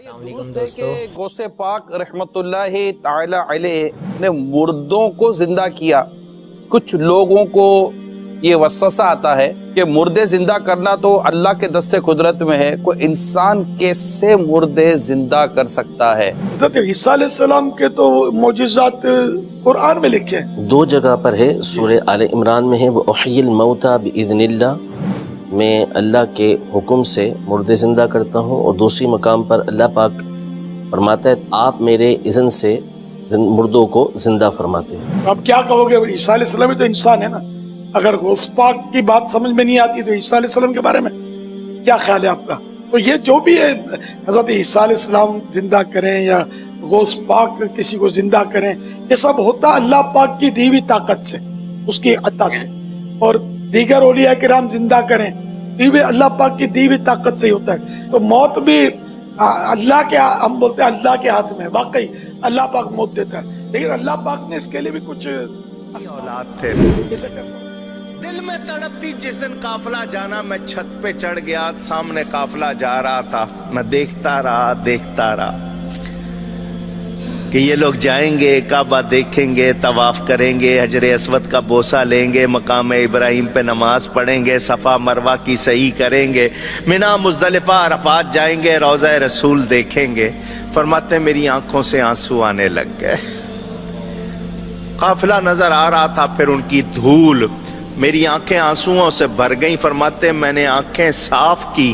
درست ہے کہ غوث پاک رحمت اللہ تعالی علیہ نے مردوں کو زندہ کیا. کچھ لوگوں کو یہ وسوسہ آتا ہے کہ مردے زندہ کرنا تو اللہ کے دست قدرت میں ہے، کوئی انسان کیسے مردے زندہ کر سکتا ہے؟ حضرت عیسیٰ علیہ السلام کے تو معجزات قرآن میں لکھے ہیں. 2 جگہ پر ہے، سورہ آل عمران میں ہے وَأُحْيِي الْمَوْتَى بِإِذْنِ اللَّهِ، میں اللہ کے حکم سے مردے زندہ کرتا ہوں، اور دوسری مقام پر اللہ پاک فرماتا ہے آپ میرے اذن سے مردوں کو زندہ فرماتے ہیں. اب کیا کہو گے؟ عیسیٰ علیہ السلام تو انسان ہے نا. اگر غوث پاک کی بات سمجھ میں نہیں آتی تو عیسیٰ علیہ السلام کے بارے میں کیا خیال ہے آپ کا؟ تو یہ جو بھی ہے حضرت عیسیٰ علیہ السلام زندہ کریں یا غوث پاک کسی کو زندہ کریں، یہ سب ہوتا اللہ پاک کی دی ہوئی طاقت سے، اس کی عطا سے. اور دیگر اولیاء کرام زندہ کریں یہ بھی اللہ پاک کی دی ہوئی طاقت سے ہی ہوتا ہے. تو موت بھی اللہ کے، ہم بولتے ہیں اللہ کے ہاتھ میں، واقعی اللہ پاک موت دیتا ہے، لیکن اللہ پاک نے اس کے لیے بھی کچھ اولاد تھے. دل میں تڑپتی جس دن قافلہ جانا، میں چھت پہ چڑھ گیا، سامنے قافلہ جا رہا تھا، میں دیکھتا رہا کہ یہ لوگ جائیں گے، کعبہ دیکھیں گے، طواف کریں گے، حجر اسود کا بوسہ لیں گے، مقام ابراہیم پہ نماز پڑھیں گے، صفا مروہ کی سعی کریں گے، منا مزدلفہ عرفات جائیں گے، روضہ رسول دیکھیں گے. فرماتے میری آنکھوں سے آنسو آنے لگ گئے. قافلہ نظر آ رہا تھا، پھر ان کی دھول، میری آنکھیں آنسوؤں سے بھر گئیں. فرماتے میں نے آنکھیں صاف کی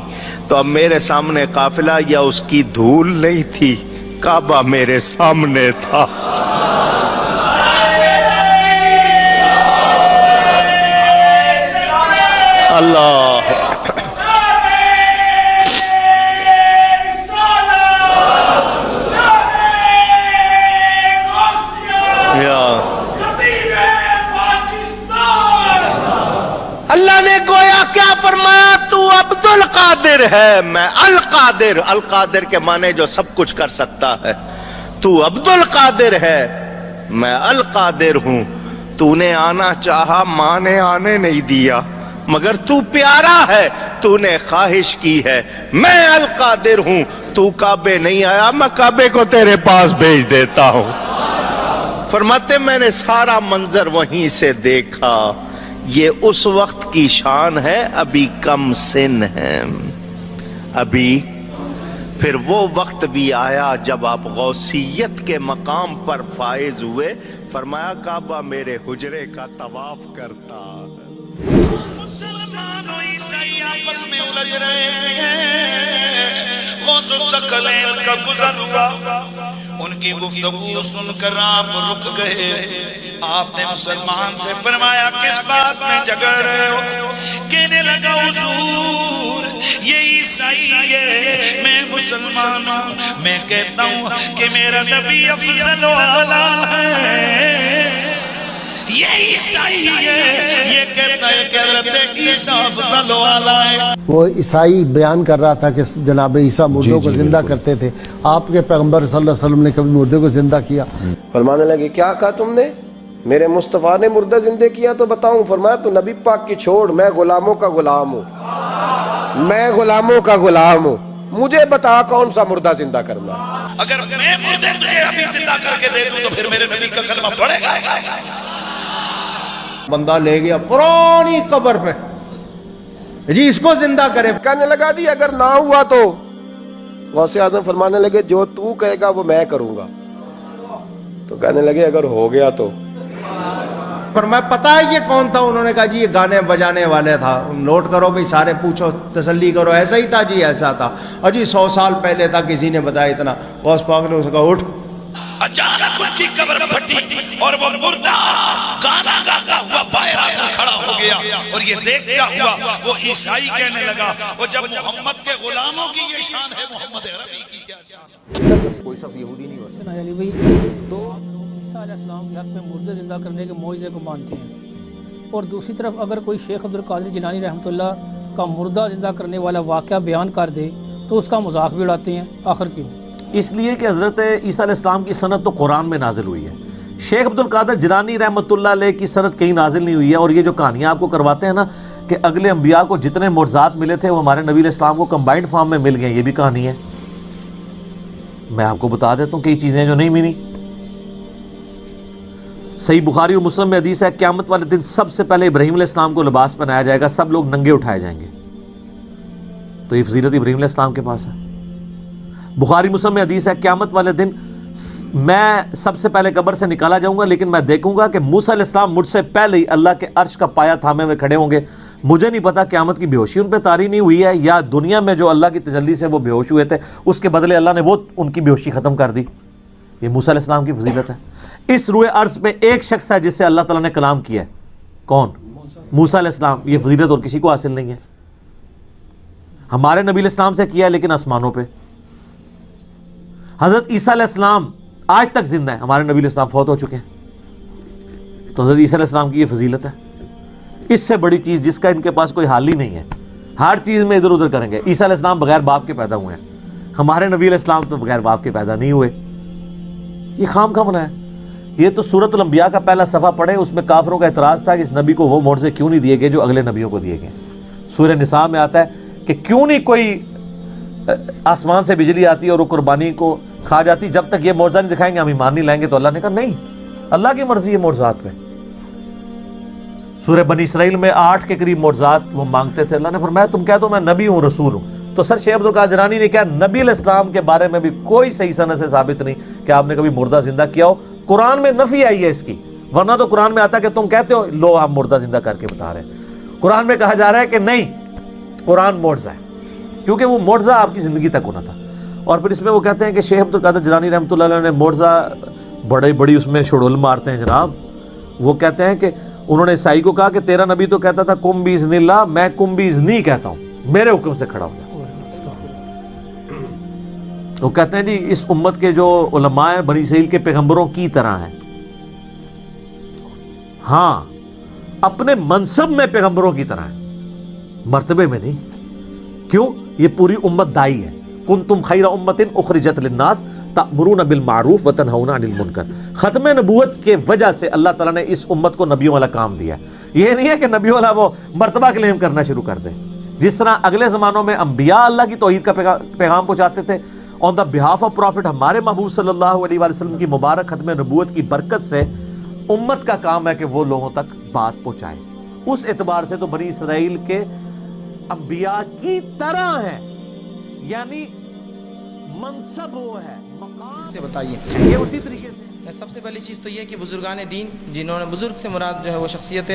تو اب میرے سامنے قافلہ یا اس کی دھول نہیں تھی، کعبہ میرے سامنے تھا. اللہ اللہ نے گویا کیا فرمایا؟ تو عبد القادر ہے، میں القادر. القادر کے معنی جو سب کچھ کر سکتا ہے. تو عبد القادر ہے، میں القادر ہوں. تو نے آنا چاہا، ماں نے آنے نہیں دیا، مگر تو پیارا ہے، تو نے خواہش کی ہے. میں القادر ہوں، تو کعبے نہیں آیا، میں کعبے کو تیرے پاس بھیج دیتا ہوں. فرماتے میں نے سارا منظر وہیں سے دیکھا. یہ اس وقت کی شان ہے، ابھی کم سن ہے. ابھی پھر وہ وقت بھی آیا جب آپ غوثیت کے مقام پر فائز ہوئے. فرمایا کعبہ میرے حجرے کا طواف کرتا ہے. مسلمان و عیسائی آپس میں الجھ رہے ہیں. غوث الثقلین کا گزر ہوا، ان کی گفتگو سن کر آپ رک گئے. آپ نے مسلمان سے فرمایا کس بات میں جھگڑ رہے ہو؟ کہنے لگا حضور یہ عیسائی ہے، میں مسلمان ہوں. میں کہتا ہوں کہ میرا نبی افضل و اعلیٰ ہے. یہ عیسائی ہے، یہ کہتا ہے کہ حضرت عیسیٰ افضل و اعلیٰ ہے. وہ عیسائی بیان کر رہا تھا کہ جناب عیسیٰ مردوں کو زندہ کرتے تھے. آپ کے پیغمبر صلی اللہ علیہ وسلم نے کبھی مردے کو زندہ کیا؟ فرمانے لگے کیا کہا تم نے؟ میرے مصطفیٰ نے مردہ زندہ کیا تو بتاؤں. فرمایا تو نبی پاک کی چھوڑ، میں غلاموں کا غلام ہوں، میں غلاموں کا غلام ہوں. مجھے بتا کون سا مردہ زندہ کرنا. اگر میں مردے تجھے ابھی زندہ کر کے دے دوں تو پھر میرے نبی کا کلمہ پڑھے گا. بندہ لے گیا پرانی قبر پہ، جی اس کو زندہ کرے. کہنے لگا جی اگر نہ ہوا تو غوث اعظم فرمانے لگے جو تو کہے گا وہ میں کروں گا. تو کہنے لگے اگر ہو گیا تو. پر میں پتا ہے یہ کون تھا؟ انہوں نے کہا جی یہ گانے بجانے والے تھا. نوٹ کرو بھئی، سارے پوچھو، تسلی کرو. ایسا ہی تھا جی، ایسا تھا. اور جی 100 سال پہلے تھا، کسی نے بتایا اتنا. غوث پاک نے اس کا اٹھ. اچانک اس کی قبر پھٹی اور وہ مردہ گانا گاتا ہوا باہر آ کر کھڑا ہو گیا. اور یہ دیکھتا ہوا وہ عیسائی کہنے لگا، وہ جب محمد کے غلاموں کی یہ شان ہے، محمد عربی کی کیا شان؟ کوئی شخص یہودی نہیں ہو سکتا. علی بھائی تو عیسیٰ علیہ السلام کے حق میں مردے زندہ کرنے کے معجزے کو مانتے ہیں، اور دوسری طرف اگر کوئی شیخ عبد القادر جیلانی رحمۃ اللہ کا مردہ زندہ کرنے والا واقعہ بیان کر دے تو اس کا مذاق بھی اڑاتے ہیں. آخر کیوں؟ اس لیے کہ حضرت عیسیٰ علیہ السلام کی سند تو قرآن میں نازل ہوئی ہے. شیخ عبد القادر جیلانی رحمۃ اللہ علیہ کی سند کہیں نازل نہیں ہوئی ہے. اور یہ جو کہانیاں آپ کو کرواتے ہیں نا کہ اگلے انبیاء کو جتنے معجزات ملے تھے وہ ہمارے نبی علیہ السلام کو کمبائنڈ فارم میں مل گئے، یہ بھی کہانی ہے. میں آپ کو بتا دیتا ہوں کئی چیزیں جو نہیں ملی. صحیح بخاری اور مسلم میں حدیث ہے قیامت والے دن سب سے پہلے ابراہیم علیہ السلام کو لباس پہنایا جائے گا, سب لوگ ننگے اٹھائے جائیں گے. تو یہ فضیلت ابراہیم علیہ السلام کے پاس ہے. بخاری مسلم میں حدیث ہے قیامت والے دن میں سب سے پہلے قبر سے نکالا جاؤں گا, لیکن میں دیکھوں گا کہ موسیٰ علیہ السلام مجھ سے پہلے ہی اللہ کے عرش کا پایا تھامے ہوئے کھڑے ہوں گے. مجھے نہیں پتا قیامت کی بے ہوشی ان پہ طاری نہیں ہوئی ہے یا دنیا میں جو اللہ کی تجلی سے وہ بے ہوش ہوئے تھے اس کے بدلے اللہ نے وہ ان کی بے ہوشی ختم کر دی. یہ موسیٰ علیہ السلام کی فضیلت ہے. اس روئے عرض پہ ایک شخص ہے جس سے اللہ تعالیٰ نے کلام کیا ہے, کون؟ موسیٰ علیہ السلام. یہ فضیلت اور کسی کو حاصل نہیں ہے. ہمارے نبی علیہ السلام سے کیا ہے لیکن آسمانوں پہ. حضرت عیسیٰ علیہ السلام آج تک زندہ ہے, ہمارے نبی علیہ السلام فوت ہو چکے ہیں. تو حضرت عیسیٰ علیہ السلام کی یہ فضیلت ہے. اس سے بڑی چیز جس کا ان کے پاس کوئی حال ہی نہیں ہے, ہر چیز میں ادھر ادھر کریں گے. عیسیٰ علیہ السلام بغیر باپ کے پیدا ہوئے ہیں, ہمارے نبی علیہ السلام تو بغیر باپ کے پیدا نہیں ہوئے. یہ خام خواہ بنا ہے. یہ تو سورۃ الانبیاء کا پہلا صفحہ پڑھیں, اس میں کافروں کا اعتراض تھا کہ اس نبی کو وہ معجزے کیوں نہیں دیے گئے جو اگلے نبیوں کو دیے گئے. سورہ نساء میں آتا ہے کہ کیوں نہیں کوئی آسمان سے بجلی آتی اور وہ قربانی کو کھا جاتی, جب تک یہ معجزہ نہیں دکھائیں گے ہم ایمان نہیں لائیں گے. تو اللہ نے کہا نہیں, اللہ کی مرضی ہے معجزات پہ. سورہ بنی اسرائیل میں 8 کے قریب معجزات وہ مانگتے تھے. اللہ نے فرمایا تم کہہ دو میں نبی ہوں, رسول ہوں. تو سر شیخ عبدالقادر جیلانی نے کہا نبی علیہ السلام کے بارے میں بھی کوئی صحیح سند سے ثابت نہیں کہ آپ نے کبھی مردہ زندہ کیا ہو. قرآن میں نفی آئی ہے اس کی, ورنہ تو قرآن میں آتا ہے کہ تم کہتے ہو لو آپ مردہ زندہ کر کے بتا رہے ہیں. قرآن میں کہا جا رہا ہے کہ نہیں, قرآن معجزہ ہے, کیونکہ وہ معجزہ آپ کی زندگی تک ہونا تھا. اور پھر اس میں وہ کہتے ہیں کہ شیخ عبدالقادر جیلانی رحمۃ اللہ علیہ نے معجزہ بڑی اس میں شڑول مارتے ہیں جناب. وہ کہتے ہیں کہ انہوں نے عیسائی کو کہا کہ تیرا نبی تو کہتا تھا کم باذن اللہ, میں کم باذنی کہتا ہوں, میرے حکم سے کھڑا ہو جا. وہ کہتے ہیں جی اس امت کے جو علماء ہیں بنی اسرائیل کے پیغمبروں کی طرح ہیں, ہاں اپنے منصب میں پیغمبروں کی طرح ہیں, مرتبے میں نہیں. کیوں؟ یہ پوری امت دائی ہے. کنتم خیر امت اخرجت للناس تأمرون بالمعروف وتنہون عن المنکر. ختم نبوت کے وجہ سے اللہ تعالیٰ نے اس امت کو نبیوں والا کام دیا ہے. یہ نہیں ہے کہ نبیوں والا وہ مرتبہ کلیم کرنا شروع کر دیں. جس طرح اگلے زمانوں میں انبیاء اللہ کی توحید کا پیغام پہنچاتے تھے, آن دا بہاف آف پروفٹ ہمارے محبوب صلی اللہ علیہ وسلم کی مبارک ختم نبوت کی برکت سے امت کا کام ہے کہ وہ لوگوں تک بات پہنچائے. اس اعتبار سے تو بنی اسرائیل کے انبیاء کی طرح ہیں, یعنی منصب وہ ہے, مقام سے بتائیے. یہ اسی طریقے سے. سب سے پہلی چیز تو یہ کہ بزرگان دین, جنہوں نے بزرگ سے مراد جو ہے وہ شخصیت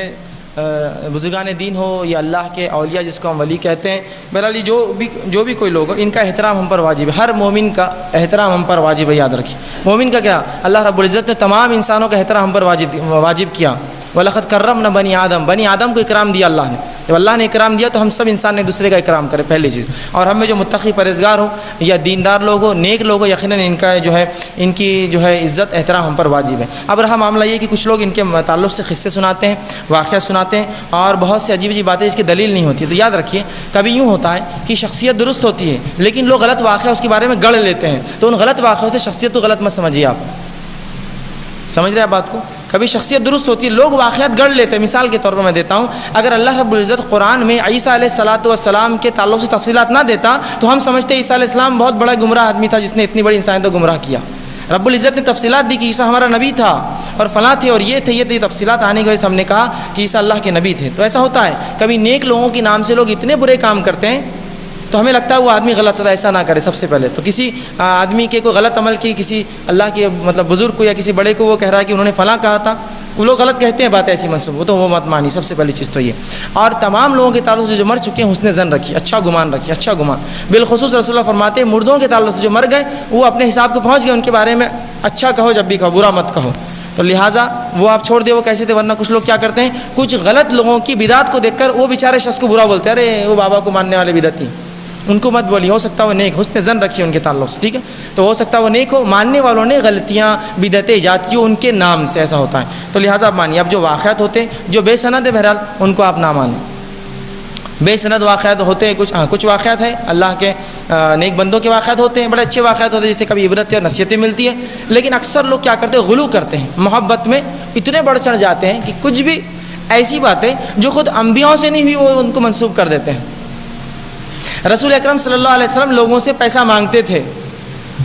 بزرگان دین ہو یا اللہ کے اولیاء جس کو ہم ولی کہتے ہیں, بہرحال جو بھی کوئی لوگ ہو, ان کا احترام ہم پر واجب ہے. ہر مومن کا احترام ہم پر واجب ہے, یاد رکھیے. مومن کا کیا, اللہ رب العزت نے تمام انسانوں کا احترام ہم پر واجب کیا. وَلَقَدْ كَرَّمْنَا بَنِي آدم, بنی آدم کو اکرام دیا اللہ نے. جب اللہ نے اکرام دیا تو ہم سب انسان نے دوسرے کا اکرام کرے, پہلی چیز. اور ہم میں جو متقی پرہیزگار ہو یا دیندار لوگ ہو, نیک لوگ ہو, یقیناً ان کا جو ہے ان کی جو ہے عزت احترام ہم پر واجب ہے. اب رہا معاملہ یہ کہ کچھ لوگ ان کے تعلق سے قصے سناتے ہیں, واقعات سناتے ہیں, اور بہت سی عجیب عجیب باتیں جس کی دلیل نہیں ہوتی. تو یاد رکھیے کبھی یوں ہوتا ہے کہ شخصیت درست ہوتی ہے لیکن لوگ غلط واقعہ اس کے بارے میں گڑھ لیتے ہیں. تو ان غلط واقعوں سے شخصیت تو غلط مت سمجھیے. آپ سمجھ رہے ہیں بات کو؟ کبھی شخصیت درست ہوتی ہے, لوگ واقعات گڑھ لیتے ہیں. مثال کے طور پر میں دیتا ہوں, اگر اللہ رب العزت قرآن میں عیسیٰ علیہ السلام کے تعلق سے تفصیلات نہ دیتا تو ہم سمجھتے عیسیٰ علیہ السلام بہت بڑا گمراہ آدمی تھا جس نے اتنی بڑی انسانیت کو گمراہ کیا. رب العزت نے تفصیلات دی کہ عیسیٰ ہمارا نبی تھا اور فلاں تھے اور یہ تھے, یہ تفصیلات آنے کی وجہ سے ہم نے کہا کہ عیسیٰ اللہ کے نبی تھے. تو ایسا ہوتا ہے کبھی نیک لوگوں کے نام سے لوگ اتنے برے کام کرتے ہیں تو ہمیں لگتا ہے وہ آدمی غلط ہوتا ہے. ایسا نہ کرے. سب سے پہلے تو کسی آدمی کے کوئی غلط عمل کی, کسی اللہ کے مطلب بزرگ کو یا کسی بڑے کو وہ کہہ رہا ہے کہ انہوں نے فلاں کہا تھا, وہ لوگ غلط کہتے ہیں بات ایسی منسوب, وہ تو وہ مت مانی. سب سے پہلی چیز تو یہ. اور تمام لوگوں کے تعلق سے جو مر چکے ہیں حسن ظن رکھیے, اچھا گمان رکھیے, اچھا گمان. بالخصوص رسول اللہ فرماتے ہیں مردوں کے تعلق سے جو مر گئے وہ اپنے حساب کو پہنچ گئے, ان کے بارے میں اچھا کہو جب بھی کہو, برا مت کہو. تو لہٰذا وہ آپ چھوڑ دے وہ کیسے تھے. ورنہ کچھ لوگ کیا کرتے ہیں, کچھ غلط لوگوں کی بدعت کو دیکھ کر وہ بیچارے شخص کو برا بولتے ہیں, ارے وہ بابا کو ماننے والے بدعتی, ان کو مت بولی. ہو سکتا ہے وہ نیک, حسن ظن رکھیے ان کے تعلق سے, ٹھیک ہے. تو ہو سکتا ہے وہ نیک ہو, ماننے والوں نے غلطیاں بدعتیں ایجاد کی ان کے نام سے, ایسا ہوتا ہے. تو لہٰذا آپ مانیے. اب جو واقعات ہوتے ہیں جو بے سند ہے بہرحال ان کو آپ نہ مانیں. بے سند واقعات ہوتے ہیں کچھ, کچھ واقعات ہیں اللہ کے نیک بندوں کے واقعات ہوتے ہیں, بڑے اچھے واقعات ہوتے ہیں جس سے کبھی عبرت اور نصیحتیں ملتی ہیں. لیکن اکثر لوگ کیا کرتے ہیں, غلو کرتے ہیں, محبت میں اتنے بڑھ چڑھ جاتے ہیں کہ کچھ بھی ایسی باتیں جو خود انبیاءوں سے نہیں ہوئی وہ ان کو منسوب کر دیتے ہیں. رسول اکرم صلی اللہ علیہ وسلم لوگوں سے پیسہ مانگتے تھے,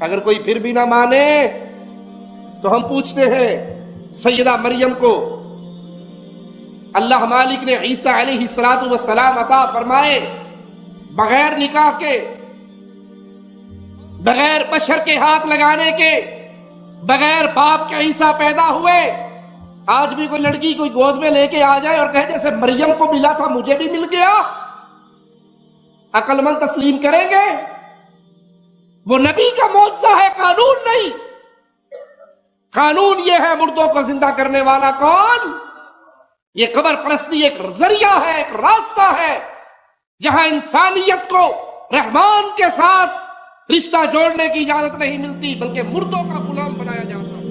اگر کوئی پھر بھی نہ مانے تو ہم پوچھتے ہیں سیدہ مریم کو اللہ مالک نے عیسیٰ علیہ السلام عطا فرمائے بغیر نکاح کے، بغیر بشر کے ہاتھ لگانے کے، بغیر باپ کے عیسیٰ پیدا ہوئے. آج بھی کوئی لڑکی کوئی گود میں لے کے آ جائے اور کہے جیسے مریم کو ملا تھا مجھے بھی مل گیا، عقل مند تسلیم کریں گے؟ وہ نبی کا معجزہ ہے، قانون نہیں. قانون یہ ہے مردوں کو زندہ کرنے والا کون؟ یہ قبر پرستی ایک ذریعہ ہے، ایک راستہ ہے جہاں انسانیت کو رحمان کے ساتھ رشتہ جوڑنے کی اجازت نہیں ملتی بلکہ مردوں کا غلام بنایا جاتا ہے.